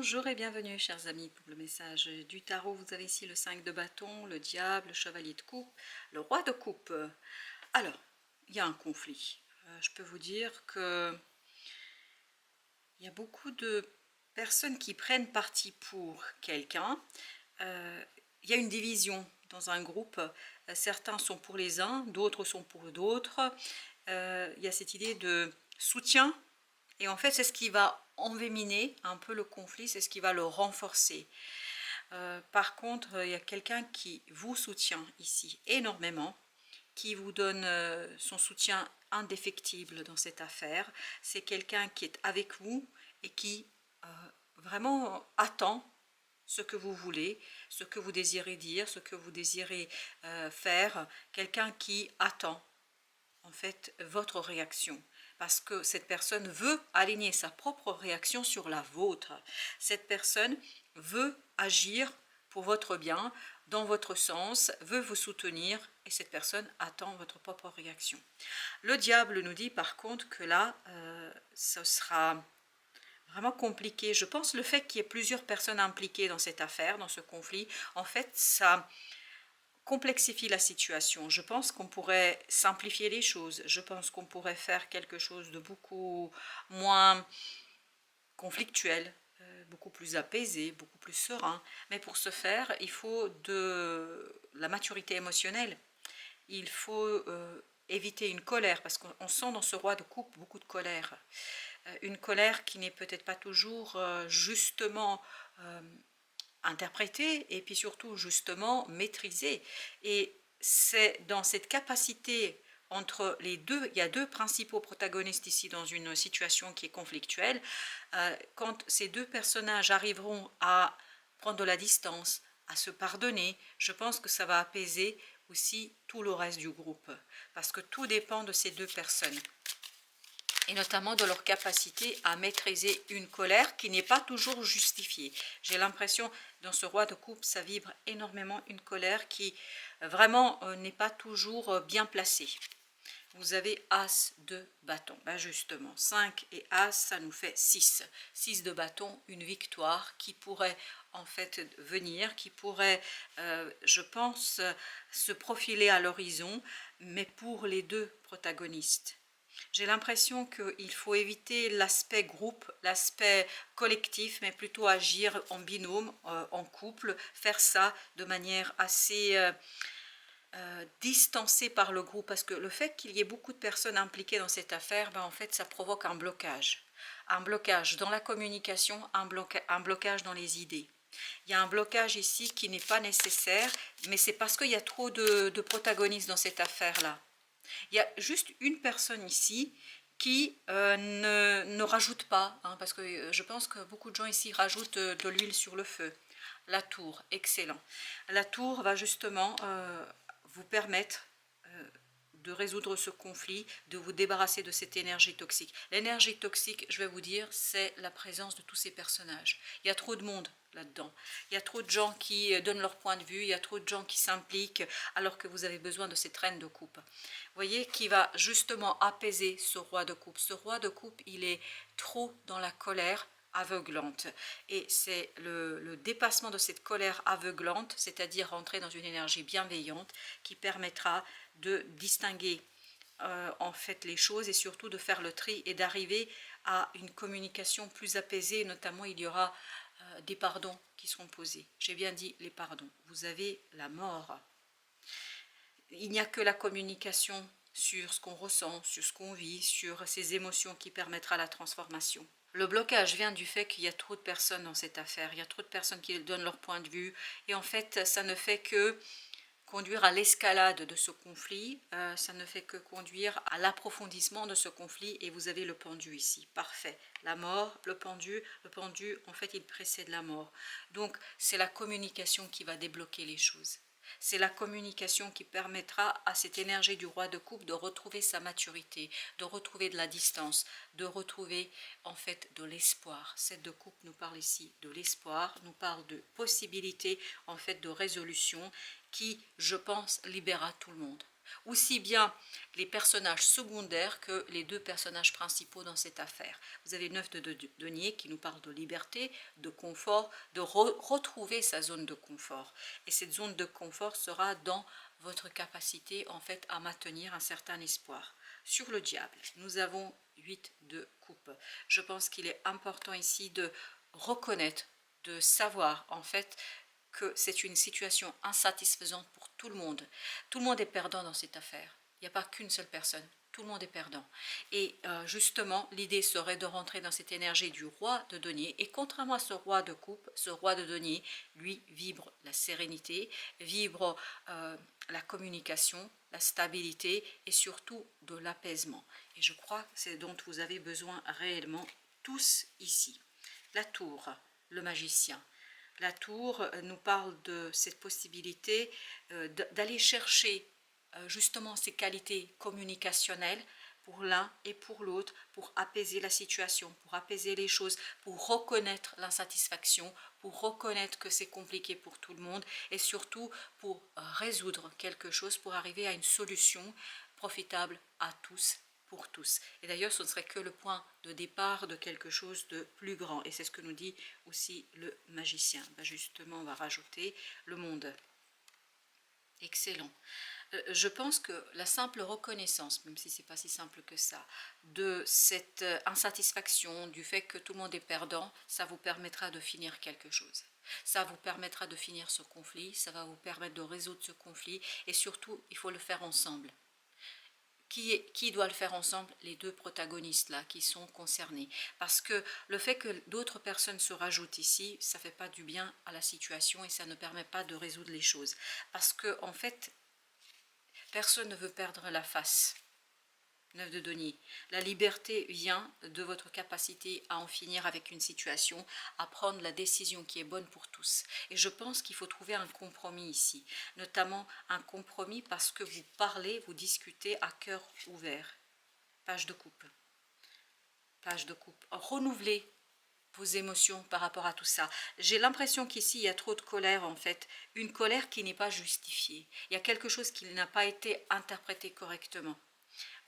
Bonjour et bienvenue chers amis pour le message du tarot. Vous avez ici le 5 de bâton, le diable, le chevalier de coupe, le roi de coupe. Alors, il y a un conflit. Je peux vous dire que il y a beaucoup de personnes qui prennent parti pour quelqu'un. Il y a une division dans un groupe. Certains sont pour les uns, d'autres sont pour d'autres. Il y a cette idée de soutien. Et en fait, c'est ce qui va envenimer un peu le conflit, c'est ce qui va le renforcer. Par contre, il y a quelqu'un qui vous soutient ici énormément, qui vous donne son soutien indéfectible dans cette affaire. C'est quelqu'un qui est avec vous et qui vraiment attend ce que vous voulez, ce que vous désirez dire, ce que vous désirez faire. Quelqu'un qui attend en fait votre réaction, parce que cette personne veut aligner sa propre réaction sur la vôtre. Cette personne veut agir pour votre bien, dans votre sens, veut vous soutenir, et cette personne attend votre propre réaction. Le diable nous dit par contre que là, ce sera vraiment compliqué. Je pense le fait qu'il y ait plusieurs personnes impliquées dans cette affaire, dans ce conflit, en fait, ça complexifie la situation. Je pense qu'on pourrait simplifier les choses. Je pense qu'on pourrait faire quelque chose de beaucoup moins conflictuel, beaucoup plus apaisé, beaucoup plus serein. Mais pour ce faire, il faut de la maturité émotionnelle. Il faut éviter une colère, parce qu'on sent dans ce roi de coupe beaucoup de colère. Une colère qui n'est peut-être pas toujours justement interpréter et puis surtout justement maîtriser. Et c'est dans cette capacité entre les deux, il y a deux principaux protagonistes ici dans une situation qui est conflictuelle. Quand ces deux personnages arriveront à prendre de la distance, à se pardonner, je pense que ça va apaiser aussi tout le reste du groupe, parce que tout dépend de ces deux personnes, et notamment de leur capacité à maîtriser une colère qui n'est pas toujours justifiée. J'ai l'impression, dans ce roi de coupe, ça vibre énormément une colère qui vraiment n'est pas toujours bien placée. Vous avez As de bâton. Ben justement, 5 et As, ça nous fait 6. 6 de bâton, une victoire qui pourrait en fait venir, qui pourrait, je pense, se profiler à l'horizon, mais pour les deux protagonistes. J'ai l'impression qu'il faut éviter l'aspect groupe, l'aspect collectif, mais plutôt agir en binôme, en couple, faire ça de manière assez distancée par le groupe, parce que le fait qu'il y ait beaucoup de personnes impliquées dans cette affaire, ben en fait, ça provoque un blocage. Un blocage dans la communication, un blocage dans les idées. Il y a un blocage ici qui n'est pas nécessaire, mais c'est parce qu'il y a trop de protagonistes dans cette affaire-là. Il y a juste une personne ici qui ne rajoute pas, hein, parce que je pense que beaucoup de gens ici rajoutent de l'huile sur le feu. La tour, excellent. La tour va justement vous permettre de résoudre ce conflit, de vous débarrasser de cette énergie toxique. L'énergie toxique, je vais vous dire, c'est la présence de tous ces personnages. Il y a trop de monde là-dedans. Il y a trop de gens qui donnent leur point de vue, il y a trop de gens qui s'impliquent alors que vous avez besoin de cette reine de coupe. Vous voyez, qui va justement apaiser ce roi de coupe. Ce roi de coupe, il est trop dans la colère aveuglante. Et c'est le dépassement de cette colère aveuglante, c'est-à-dire rentrer dans une énergie bienveillante qui permettra de distinguer en fait les choses et surtout de faire le tri et d'arriver à une communication plus apaisée. Notamment, il y aura des pardons qui seront posés. J'ai bien dit les pardons. Vous avez la mort. Il n'y a que la communication sur ce qu'on ressent, sur ce qu'on vit, sur ces émotions qui permettra la transformation. Le blocage vient du fait qu'il y a trop de personnes dans cette affaire, il y a trop de personnes qui donnent leur point de vue, et en fait, ça ne fait que conduire à l'escalade de ce conflit, ça ne fait que conduire à l'approfondissement de ce conflit, et vous avez le pendu ici, parfait. La mort, le pendu, en fait, il précède la mort. Donc, c'est la communication qui va débloquer les choses. C'est la communication qui permettra à cette énergie du roi de coupe de retrouver sa maturité, de retrouver de la distance, de retrouver en fait de l'espoir. Cette de coupe nous parle ici de l'espoir, nous parle de possibilités en fait de résolution qui, je pense, libérera tout le monde. aussi bien les personnages secondaires que les deux personnages principaux dans cette affaire. Vous avez 9 de denier qui nous parle de liberté, de confort, de retrouver sa zone de confort. Et cette zone de confort sera dans votre capacité en fait à maintenir un certain espoir. Sur le diable, nous avons 8 de coupe. Je pense qu'il est important ici de reconnaître, de savoir en fait que c'est une situation insatisfaisante pour tout le monde. Tout le monde est perdant dans cette affaire. Il n'y a pas qu'une seule personne. Tout le monde est perdant. Et justement, l'idée serait de rentrer dans cette énergie du roi de denier. Et contrairement à ce roi de coupe, ce roi de denier, lui, vibre la sérénité, vibre la communication, la stabilité et surtout de l'apaisement. Et je crois que c'est dont vous avez besoin réellement tous ici. La tour, le magicien. La tour nous parle de cette possibilité d'aller chercher justement ces qualités communicationnelles pour l'un et pour l'autre, pour apaiser la situation, pour apaiser les choses, pour reconnaître l'insatisfaction, pour reconnaître que c'est compliqué pour tout le monde et surtout pour résoudre quelque chose, pour arriver à une solution profitable à tous, pour tous. Et d'ailleurs, ce ne serait que le point de départ de quelque chose de plus grand. Et c'est ce que nous dit aussi le magicien. Ben justement, on va rajouter le monde. Excellent. Je pense que la simple reconnaissance, même si ce n'est pas si simple que ça, de cette insatisfaction, du fait que tout le monde est perdant, ça vous permettra de finir quelque chose. Ça vous permettra de finir ce conflit, ça va vous permettre de résoudre ce conflit et surtout, il faut le faire ensemble. Qui doit le faire ensemble? Les deux protagonistes là qui sont concernés, parce que le fait que d'autres personnes se rajoutent ici, ça ne fait pas du bien à la situation et ça ne permet pas de résoudre les choses, parce que en fait personne ne veut perdre la face. 9 de denier. La liberté vient de votre capacité à en finir avec une situation, à prendre la décision qui est bonne pour tous. Et je pense qu'il faut trouver un compromis ici, notamment un compromis parce que vous parlez, vous discutez à cœur ouvert. Page de coupe. Page de coupe. Renouvelez vos émotions par rapport à tout ça. J'ai l'impression qu'ici, il y a trop de colère en fait. Une colère qui n'est pas justifiée. Il y a quelque chose qui n'a pas été interprété correctement.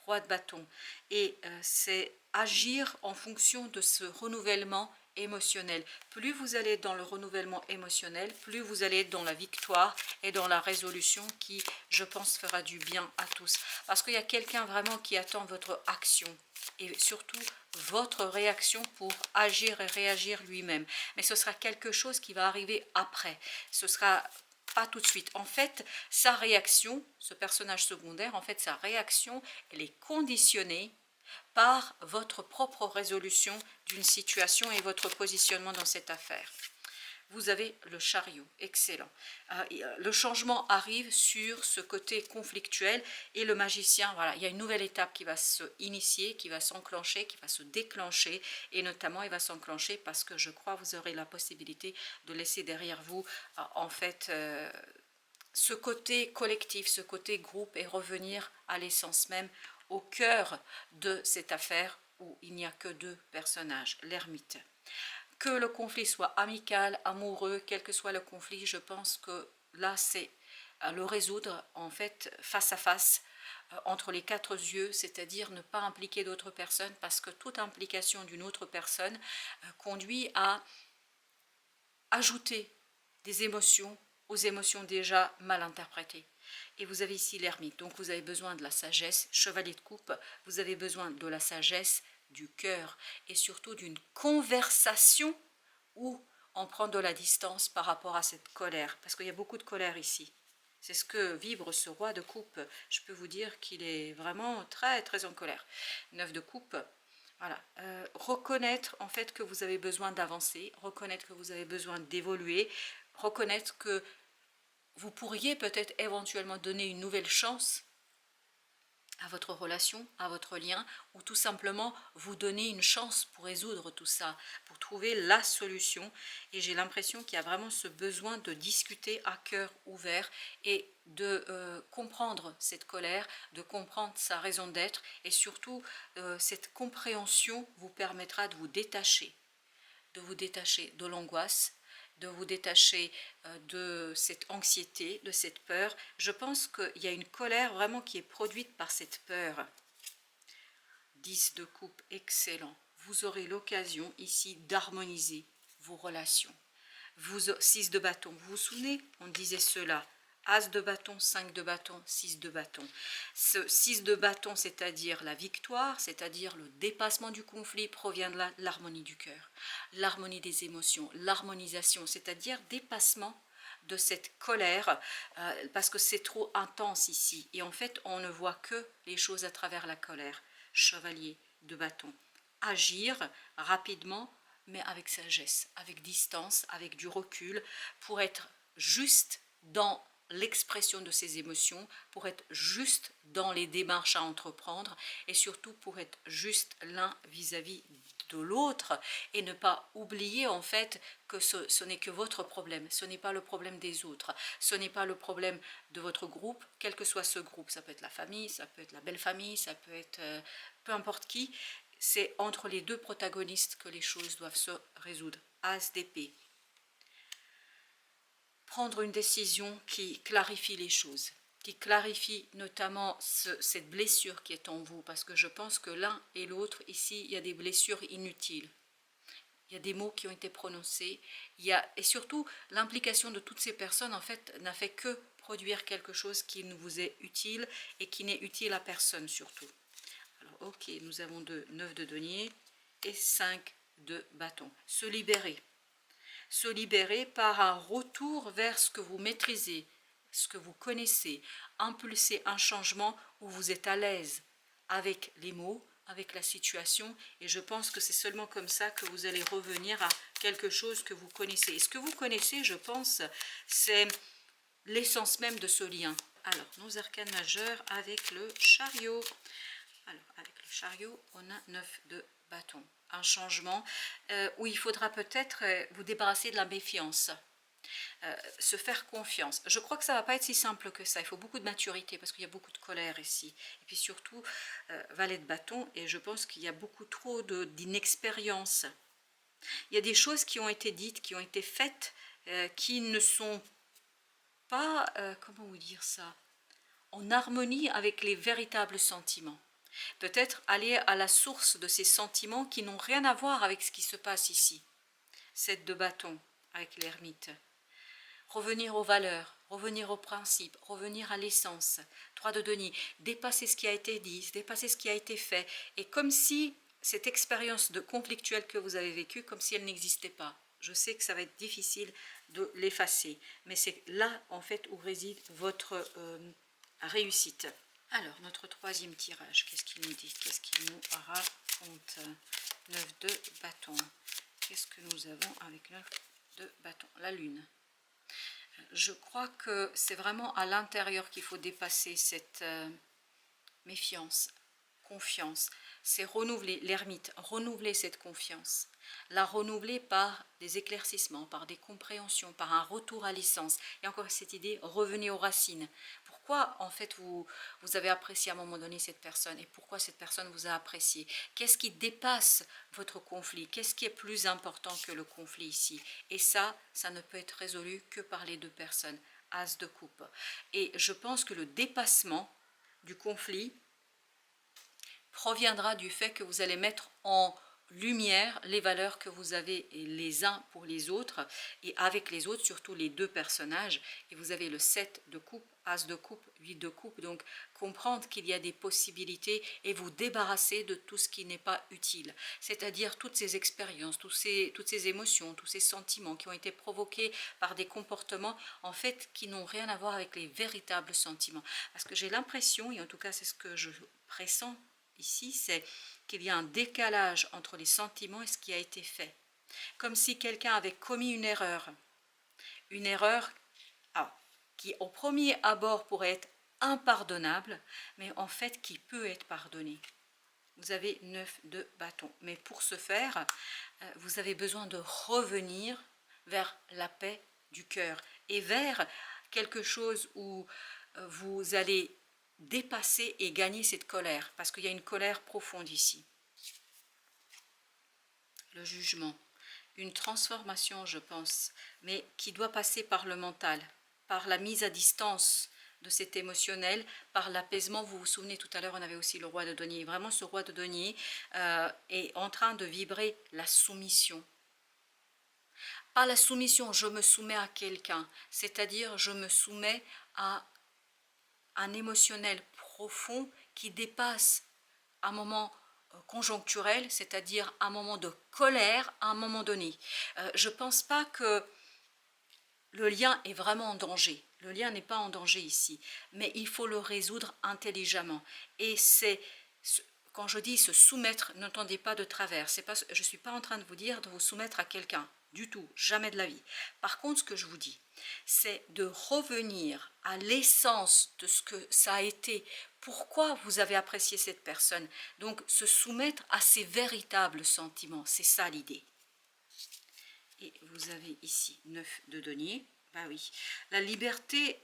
Roi de bâton. Et c'est agir en fonction de ce renouvellement émotionnel. Plus vous allez dans le renouvellement émotionnel, plus vous allez dans la victoire et dans la résolution qui, je pense, fera du bien à tous. Parce qu'il y a quelqu'un vraiment qui attend votre action et surtout votre réaction pour agir et réagir lui-même. Mais ce sera quelque chose qui va arriver après. Ce sera pas tout de suite. En fait, sa réaction, ce personnage secondaire, en fait, sa réaction, elle est conditionnée par votre propre résolution d'une situation et votre positionnement dans cette affaire. Vous avez le chariot, excellent. Le changement arrive sur ce côté conflictuel et le magicien, voilà, il y a une nouvelle étape qui va se initier, qui va s'enclencher, qui va se déclencher et notamment il va s'enclencher parce que je crois que vous aurez la possibilité de laisser derrière vous en fait ce côté collectif, ce côté groupe et revenir à l'essence même, au cœur de cette affaire où il n'y a que deux personnages, l'ermite. Que le conflit soit amical, amoureux, quel que soit le conflit, je pense que là c'est le résoudre en fait face à face entre les quatre yeux, c'est-à-dire ne pas impliquer d'autres personnes parce que toute implication d'une autre personne conduit à ajouter des émotions aux émotions déjà mal interprétées. Et vous avez ici l'ermite, donc vous avez besoin de la sagesse, chevalier de coupe, vous avez besoin de la sagesse, du cœur et surtout d'une conversation où on prend de la distance par rapport à cette colère, parce qu'il y a beaucoup de colère ici. C'est ce que vibre ce roi de coupe. Je peux vous dire qu'il est vraiment très très en colère. 9 de coupe, voilà. Reconnaître en fait que vous avez besoin d'avancer, reconnaître que vous avez besoin d'évoluer, reconnaître que vous pourriez peut-être éventuellement donner une nouvelle chance à votre relation, à votre lien, ou tout simplement vous donner une chance pour résoudre tout ça, pour trouver la solution. Et j'ai l'impression qu'il y a vraiment ce besoin de discuter à cœur ouvert et de comprendre cette colère, de comprendre sa raison d'être et surtout cette compréhension vous permettra de vous détacher de l'angoisse de vous détacher de cette anxiété, de cette peur. Je pense qu'il y a une colère vraiment qui est produite par cette peur. 10 de coupe, excellent. Vous aurez l'occasion ici d'harmoniser vos relations. 6 de bâton, vous vous souvenez, on disait cela. As de bâton, 5 de bâton, 6 de bâton. Ce 6 de bâton, c'est-à-dire la victoire, c'est-à-dire le dépassement du conflit, provient de l'harmonie du cœur, l'harmonie des émotions, l'harmonisation, c'est-à-dire dépassement de cette colère, parce que c'est trop intense ici. Et en fait, on ne voit que les choses à travers la colère. Chevalier de bâton. Agir rapidement, mais avec sagesse, avec distance, avec du recul, pour être juste dans l'expression de ses émotions, pour être juste dans les démarches à entreprendre et surtout pour être juste l'un vis-à-vis de l'autre et ne pas oublier en fait que ce n'est que votre problème, ce n'est pas le problème des autres, ce n'est pas le problème de votre groupe, quel que soit ce groupe, ça peut être la famille, ça peut être la belle famille, ça peut être peu importe qui, c'est entre les deux protagonistes que les choses doivent se résoudre. As d'épée. Prendre une décision qui clarifie les choses, qui clarifie notamment cette blessure qui est en vous, parce que je pense que l'un et l'autre, ici, il y a des blessures inutiles. Il y a des mots qui ont été prononcés, et surtout l'implication de toutes ces personnes, en fait, n'a fait que produire quelque chose qui ne vous est utile et qui n'est utile à personne surtout. Alors, ok, nous avons 9 de denier et 5 de bâton. Se libérer. Se libérer par un retour vers ce que vous maîtrisez, ce que vous connaissez, impulser un changement où vous êtes à l'aise avec les mots, avec la situation, et je pense que c'est seulement comme ça que vous allez revenir à quelque chose que vous connaissez. Et ce que vous connaissez, je pense, c'est l'essence même de ce lien. Alors, nos arcanes majeurs avec le chariot. Alors, avec le chariot, on a 9 de bâton. Un changement où il faudra peut-être vous débarrasser de la méfiance, se faire confiance. Je crois que ça ne va pas être si simple que ça. Il faut beaucoup de maturité parce qu'il y a beaucoup de colère ici. Et puis surtout, valet de bâton, et je pense qu'il y a beaucoup trop d'inexpérience. Il y a des choses qui ont été dites, qui ont été faites, qui ne sont pas, comment vous dire ça, en harmonie avec les véritables sentiments. Peut-être aller à la source de ces sentiments qui n'ont rien à voir avec ce qui se passe ici. 7 de bâton avec l'ermite. Revenir aux valeurs, revenir aux principes, revenir à l'essence. 3 de denier, dépasser ce qui a été dit, dépasser ce qui a été fait. Et comme si cette expérience de conflictuelle que vous avez vécue, comme si elle n'existait pas. Je sais que ça va être difficile de l'effacer, mais c'est là en fait où réside votre réussite. Alors, notre troisième tirage, qu'est-ce qu'il nous dit? Qu'est-ce qu'il nous raconte? 9 de bâton. Qu'est-ce que nous avons avec 9 de bâton? La lune. Je crois que c'est vraiment à l'intérieur qu'il faut dépasser cette méfiance, confiance. C'est renouveler, l'ermite, renouveler cette confiance. La renouveler par des éclaircissements, par des compréhensions, par un retour à l'essence. Et encore cette idée, revenez aux racines. Pourquoi en fait vous avez apprécié à un moment donné cette personne et pourquoi cette personne vous a apprécié? Qu'est-ce qui dépasse votre conflit? Qu'est-ce qui est plus important que le conflit ici? Et ça ne peut être résolu que par les deux personnes. As de coupe. Et je pense que le dépassement du conflit proviendra du fait que vous allez mettre en lumière les valeurs que vous avez les uns pour les autres et avec les autres, surtout les deux personnages. Et vous avez le 7 de coupe, as de coupe, 8 de coupe, donc comprendre qu'il y a des possibilités et vous débarrasser de tout ce qui n'est pas utile, c'est-à-dire toutes ces expériences, toutes ces émotions, tous ces sentiments qui ont été provoqués par des comportements en fait qui n'ont rien à voir avec les véritables sentiments. Parce que j'ai l'impression, et en tout cas c'est ce que je pressens ici, c'est qu'il y a un décalage entre les sentiments et ce qui a été fait. Comme si quelqu'un avait commis une erreur qui au premier abord pourrait être impardonnable, mais en fait qui peut être pardonnée. Vous avez 9 de bâton. Mais pour ce faire, vous avez besoin de revenir vers la paix du cœur et vers quelque chose où vous allez dépasser et gagner cette colère, parce qu'il y a une colère profonde ici. Le jugement. une transformation, je pense, mais qui doit passer par le mental, par la mise à distance de cet émotionnel, par l'apaisement. Vous vous souvenez, tout à l'heure, on avait aussi le roi de denier. Vraiment, ce roi de denier est en train de vibrer la soumission. Pas la soumission, je me soumets à quelqu'un, c'est-à-dire je me soumets à un émotionnel profond qui dépasse un moment conjoncturel, c'est-à-dire un moment de colère à un moment donné. Je ne pense pas que le lien est vraiment en danger. Le lien n'est pas en danger ici, mais il faut le résoudre intelligemment. Et c'est, quand je dis se soumettre, n'entendez pas de travers. Pas, je ne suis pas en train de vous dire de vous soumettre à quelqu'un, du tout, jamais de la vie. Par contre, ce que je vous dis, c'est de revenir à l'essence de ce que ça a été, pourquoi vous avez apprécié cette personne. Donc, se soumettre à ses véritables sentiments, c'est ça l'idée. Et vous avez ici 9 de denier. Bah oui, la liberté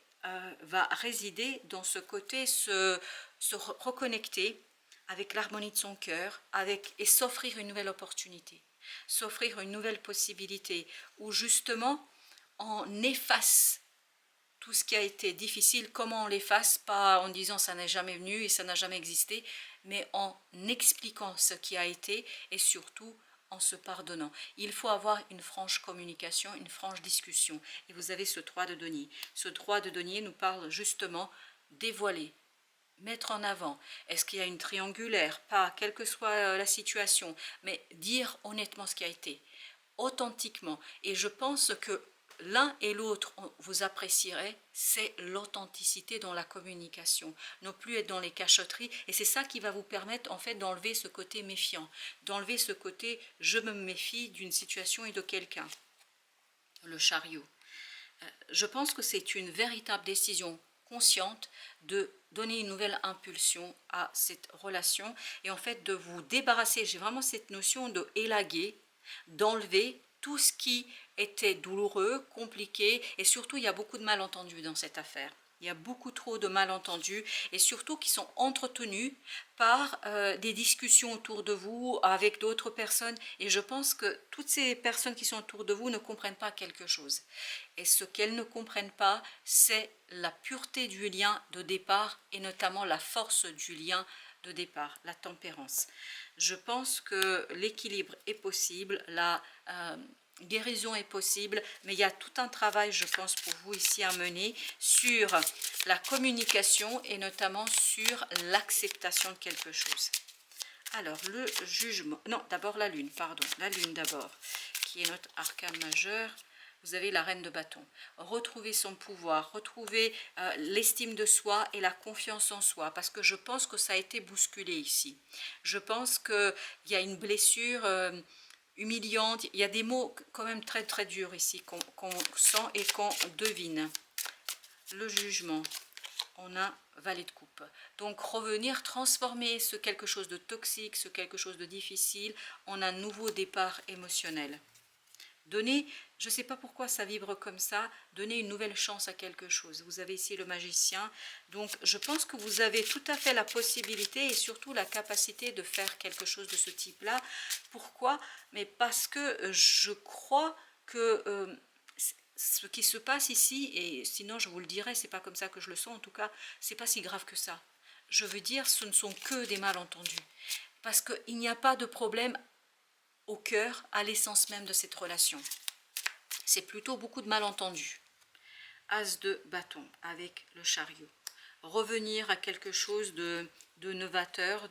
va résider dans ce côté, se reconnecter avec l'harmonie de son cœur, et s'offrir une nouvelle opportunité, s'offrir une nouvelle possibilité, où justement on efface tout ce qui a été difficile. Comment on l'efface? Pas en disant ça n'est jamais venu et ça n'a jamais existé, mais en expliquant ce qui a été et surtout en se pardonnant. Il faut avoir une franche communication, une franche discussion. Et vous avez ce 3 de denier. Ce 3 de denier nous parle justement dévoiler, mettre en avant. Est-ce qu'il y a une triangulaire? Pas, quelle que soit la situation, mais dire honnêtement ce qui a été, authentiquement. Et je pense que l'un et l'autre, vous apprécierez, c'est l'authenticité dans la communication, ne plus être dans les cachotteries, et c'est ça qui va vous permettre en fait d'enlever ce côté méfiant, d'enlever ce côté je me méfie d'une situation et de quelqu'un. Le chariot. Je pense que c'est une véritable décision consciente de donner une nouvelle impulsion à cette relation et en fait de vous débarrasser, j'ai vraiment cette notion de élaguer, d'enlever tout ce qui était douloureux, compliqué, et surtout il y a beaucoup de malentendus dans cette affaire. Il y a beaucoup trop de malentendus et surtout qui sont entretenus par des discussions autour de vous avec d'autres personnes. Et je pense que toutes ces personnes qui sont autour de vous ne comprennent pas quelque chose. Et ce qu'elles ne comprennent pas, c'est la pureté du lien de départ et notamment la force du lien de départ, la tempérance. Je pense que l'équilibre est possible, la guérison est possible, mais il y a tout un travail, je pense, pour vous ici à mener sur la communication et notamment sur l'acceptation de quelque chose. Alors, le jugement, non, d'abord la lune, pardon, la lune d'abord, qui est notre arcane majeur. Vous avez la reine de bâton. Retrouver son pouvoir, retrouver l'estime de soi et la confiance en soi, parce que je pense que ça a été bousculé ici. Je pense qu'il y a une blessure humiliante, il y a des mots quand même très très durs ici qu'on sent et qu'on devine. Le jugement, on a valet de coupe. Donc revenir, transformer ce quelque chose de toxique, ce quelque chose de difficile en un nouveau départ émotionnel. Donner, je ne sais pas pourquoi ça vibre comme ça, donner une nouvelle chance à quelque chose. Vous avez ici le magicien, donc je pense que vous avez tout à fait la possibilité et surtout la capacité de faire quelque chose de ce type-là. Pourquoi? Mais parce que je crois que ce qui se passe ici, et sinon je vous le dirai, c'est pas comme ça que je le sens, en tout cas, c'est pas si grave que ça. Je veux dire, ce ne sont que des malentendus. Parce qu'il n'y a pas de problème au cœur, à l'essence même de cette relation. C'est plutôt beaucoup de malentendus. As de bâton avec le chariot. Revenir à quelque chose de novateur,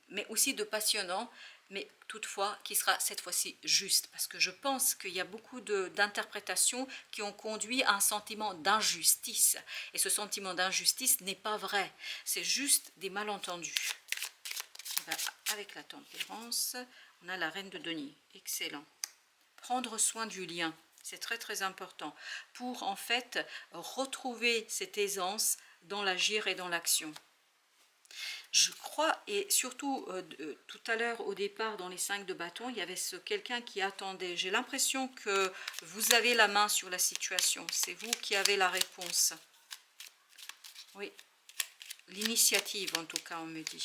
mais aussi de passionnant, mais toutefois qui sera cette fois-ci juste. Parce que je pense qu'il y a beaucoup d'interprétations qui ont conduit à un sentiment d'injustice. Et ce sentiment d'injustice n'est pas vrai. C'est juste des malentendus. Avec la tempérance, on a la reine de denier. Excellent. Prendre soin du lien, c'est très très important pour en fait retrouver cette aisance dans l'agir et dans l'action. Je crois, et surtout tout à l'heure au départ dans les 5 de bâton, il y avait quelqu'un qui attendait. J'ai l'impression que vous avez la main sur la situation, c'est vous qui avez la réponse. Oui, l'initiative en tout cas on me dit.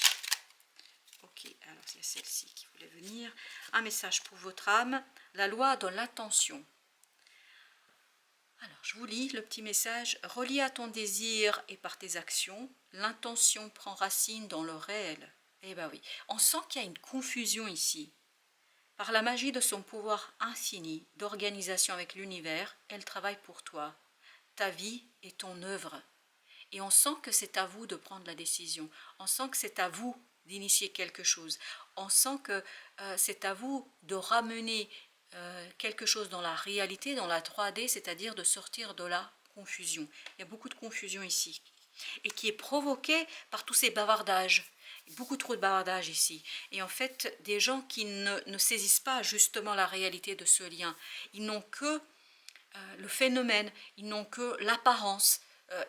Ok, Ok, alors c'est celle-ci qui voulait venir. Un message pour votre âme. La loi de l'attention. Alors, je vous lis le petit message. Relié à ton désir et par tes actions, l'intention prend racine dans le réel. Eh bien oui, on sent qu'il y a une confusion ici. Par la magie de son pouvoir infini d'organisation avec l'univers, elle travaille pour toi. Ta vie est ton œuvre. Et on sent que c'est à vous de prendre la décision. On sent que c'est à vous d'initier quelque chose. On sent que c'est à vous de ramener quelque chose dans la réalité, dans la 3D, c'est-à-dire de sortir de la confusion. Il y a beaucoup de confusion ici. Et qui est provoquée par tous ces bavardages. Beaucoup trop de bavardages ici. Et en fait, des gens qui ne saisissent pas justement la réalité de ce lien. Ils n'ont que le phénomène, ils n'ont que l'apparence.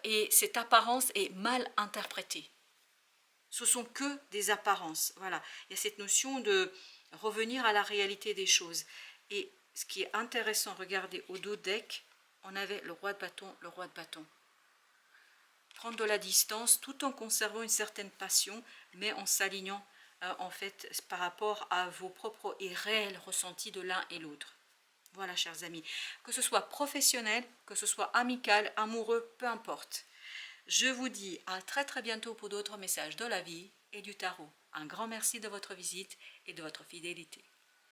Et cette apparence est mal interprétée. Ce sont que des apparences. Voilà. Il y a cette notion de revenir à la réalité des choses. Et ce qui est intéressant, regardez, au dos deck, on avait le roi de bâton, le roi de bâton. Prendre de la distance tout en conservant une certaine passion, mais en s'alignant en fait par rapport à vos propres et réels ressentis de l'un et l'autre. Voilà, chers amis, que ce soit professionnel, que ce soit amical, amoureux, peu importe. Je vous dis à très très bientôt pour d'autres messages de la vie et du tarot. Un grand merci de votre visite et de votre fidélité.